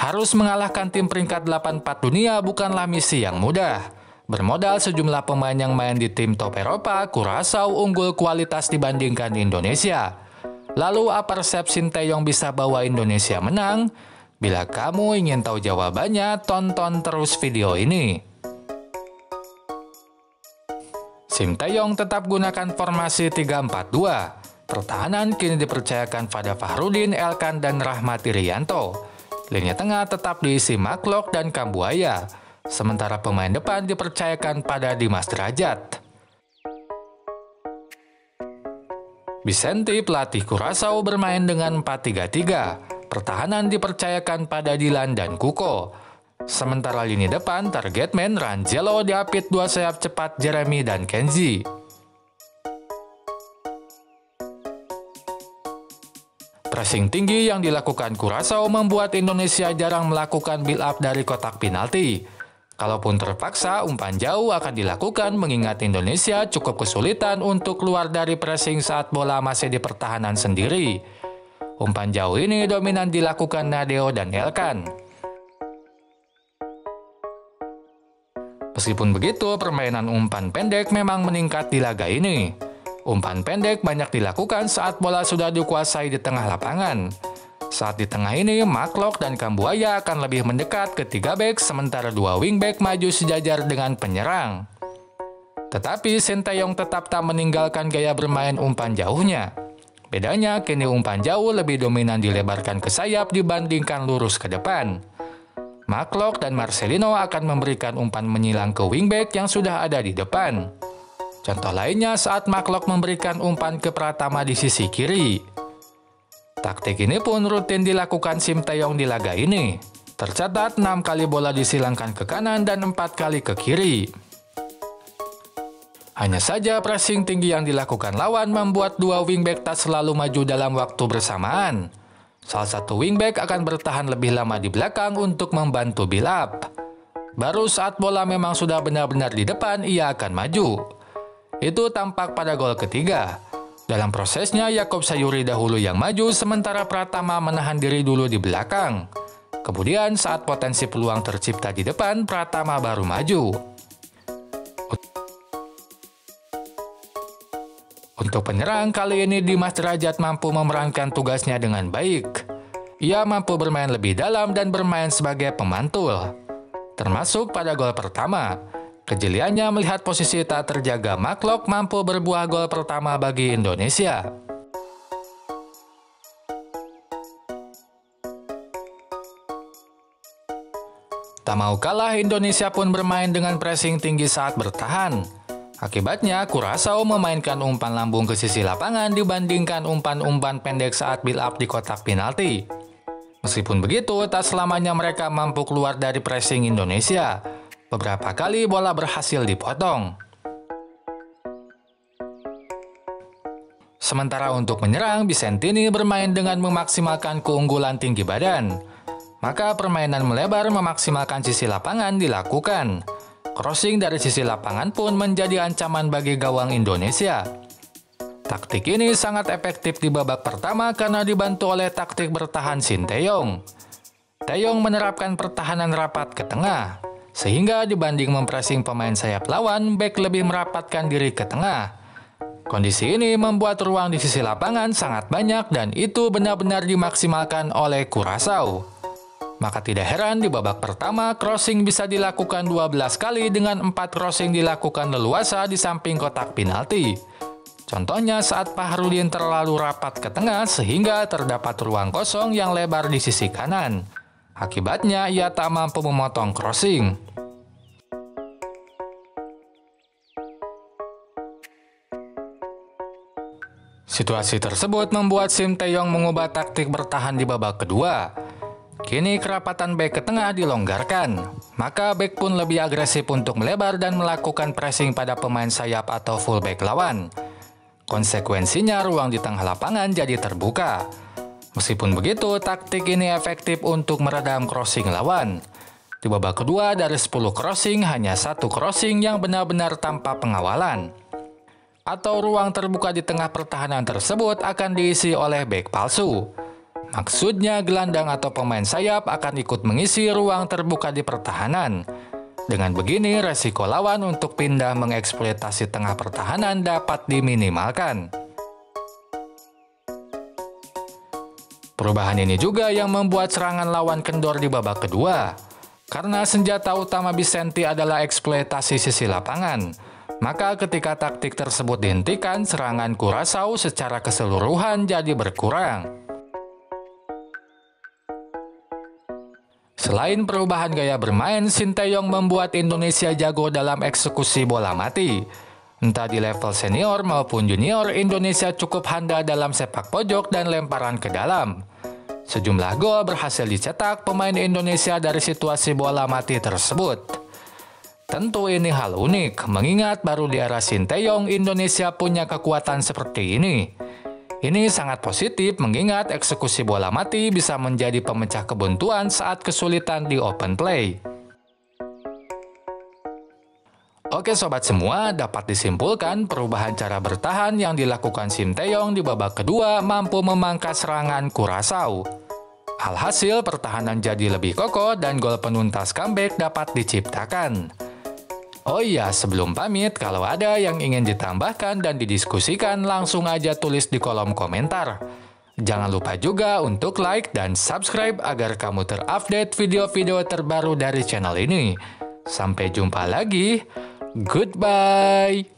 Harus mengalahkan tim peringkat 84 dunia bukanlah misi yang mudah. Bermodal sejumlah pemain yang main di tim top Eropa, Curaçao unggul kualitas dibandingkan Indonesia. Lalu apa resep Sinteyong bisa bawa Indonesia menang? Bila kamu ingin tahu jawabannya, tonton terus video ini. Sinteyong tetap gunakan formasi 3-4-2. Pertahanan kini dipercayakan pada Fahrudin, Elkan, dan Rahmat Irianto. Lini tengah tetap diisi Maklok dan Kambuaya, sementara pemain depan dipercayakan pada Dimas Derajat. Vicente, pelatih Curaçao, bermain dengan 4-3-3. Pertahanan dipercayakan pada Dilan dan Kuko. Sementara lini depan target man Rangelo diapit dua sayap cepat Jeremy dan Kenzi. Pressing tinggi yang dilakukan Curaçao membuat Indonesia jarang melakukan build up dari kotak penalti. Kalaupun terpaksa, umpan jauh akan dilakukan mengingat Indonesia cukup kesulitan untuk keluar dari pressing saat bola masih di pertahanan sendiri. Umpan jauh ini dominan dilakukan Nadeo dan Elkan. Meskipun begitu, permainan umpan pendek memang meningkat di laga ini. Umpan pendek banyak dilakukan saat bola sudah dikuasai di tengah lapangan. Saat di tengah ini, Maklok dan Kambuaya akan lebih mendekat ke 3 bek, sementara 2 wingback maju sejajar dengan penyerang. Tetapi Sinteyong tetap tak meninggalkan gaya bermain umpan jauhnya. Bedanya, kini umpan jauh lebih dominan dilebarkan ke sayap dibandingkan lurus ke depan. Maklok dan Marcelino akan memberikan umpan menyilang ke wingback yang sudah ada di depan. Contoh lainnya saat Maklok memberikan umpan ke Pratama di sisi kiri. Taktik ini pun rutin dilakukan Sinteyong di laga ini. Tercatat 6 kali bola disilangkan ke kanan dan 4 kali ke kiri. Hanya saja pressing tinggi yang dilakukan lawan membuat 2 wingback tak selalu maju dalam waktu bersamaan. Salah satu wingback akan bertahan lebih lama di belakang untuk membantu build up. Baru saat bola memang sudah benar-benar di depan, ia akan maju. Itu tampak pada gol ketiga. Dalam prosesnya, Yakob Sayuri dahulu yang maju, sementara Pratama menahan diri dulu di belakang. Kemudian saat potensi peluang tercipta di depan, Pratama baru maju. Untuk penyerang, kali ini Dimas Derajat mampu memerankan tugasnya dengan baik. Ia mampu bermain lebih dalam dan bermain sebagai pemantul. Termasuk pada gol pertama. Kejeliannya melihat posisi tak terjaga Maklok mampu berbuah gol pertama bagi Indonesia. Tak mau kalah, Indonesia pun bermain dengan pressing tinggi saat bertahan. Akibatnya, Curaçao memainkan umpan lambung ke sisi lapangan dibandingkan umpan-umpan pendek saat build up di kotak penalti. Meskipun begitu, tak selamanya mereka mampu keluar dari pressing Indonesia. Beberapa kali bola berhasil dipotong. Sementara untuk menyerang, Vicentini bermain dengan memaksimalkan keunggulan tinggi badan. Maka permainan melebar memaksimalkan sisi lapangan dilakukan. Crossing dari sisi lapangan pun menjadi ancaman bagi gawang Indonesia. Taktik ini sangat efektif di babak pertama karena dibantu oleh taktik bertahan Sinteyong. Taeyong menerapkan pertahanan rapat ke tengah. Sehingga dibanding mempressing pemain sayap lawan, bek lebih merapatkan diri ke tengah. Kondisi ini membuat ruang di sisi lapangan sangat banyak dan itu benar-benar dimaksimalkan oleh Curaçao. Maka tidak heran di babak pertama, crossing bisa dilakukan 12 kali dengan 4 crossing dilakukan leluasa di samping kotak penalti. Contohnya saat Fahrudin terlalu rapat ke tengah sehingga terdapat ruang kosong yang lebar di sisi kanan. Akibatnya, ia tak mampu memotong crossing. Situasi tersebut membuat Sinteyong mengubah taktik bertahan di babak kedua. Kini kerapatan bek ke tengah dilonggarkan, maka bek pun lebih agresif untuk melebar dan melakukan pressing pada pemain sayap atau fullback lawan. Konsekuensinya ruang di tengah lapangan jadi terbuka. Meskipun begitu, taktik ini efektif untuk meredam crossing lawan. Di babak kedua, dari 10 crossing, hanya 1 crossing yang benar-benar tanpa pengawalan. Atau ruang terbuka di tengah pertahanan tersebut akan diisi oleh bek palsu. Maksudnya gelandang atau pemain sayap akan ikut mengisi ruang terbuka di pertahanan. Dengan begini, resiko lawan untuk pindah mengeksploitasi tengah pertahanan dapat diminimalkan. Perubahan ini juga yang membuat serangan lawan kendor di babak kedua. Karena senjata utama Bizanti adalah eksploitasi sisi lapangan, maka ketika taktik tersebut dihentikan, serangan Curaçao secara keseluruhan jadi berkurang. Selain perubahan gaya bermain, Sinteyong membuat Indonesia jago dalam eksekusi bola mati. Entah di level senior maupun junior, Indonesia cukup handal dalam sepak pojok dan lemparan ke dalam. Sejumlah gol berhasil dicetak pemain Indonesia dari situasi bola mati tersebut. Tentu ini hal unik, mengingat baru di era Sinteyong Indonesia punya kekuatan seperti ini. Ini sangat positif mengingat eksekusi bola mati bisa menjadi pemecah kebuntuan saat kesulitan di open play. Oke sobat semua, dapat disimpulkan perubahan cara bertahan yang dilakukan Sinteyong di babak kedua mampu memangkas serangan Curaçao. Alhasil pertahanan jadi lebih kokoh dan gol penuntas comeback dapat diciptakan. Oh iya, sebelum pamit, kalau ada yang ingin ditambahkan dan didiskusikan, langsung aja tulis di kolom komentar. Jangan lupa juga untuk like dan subscribe agar kamu terupdate video-video terbaru dari channel ini. Sampai jumpa lagi, goodbye!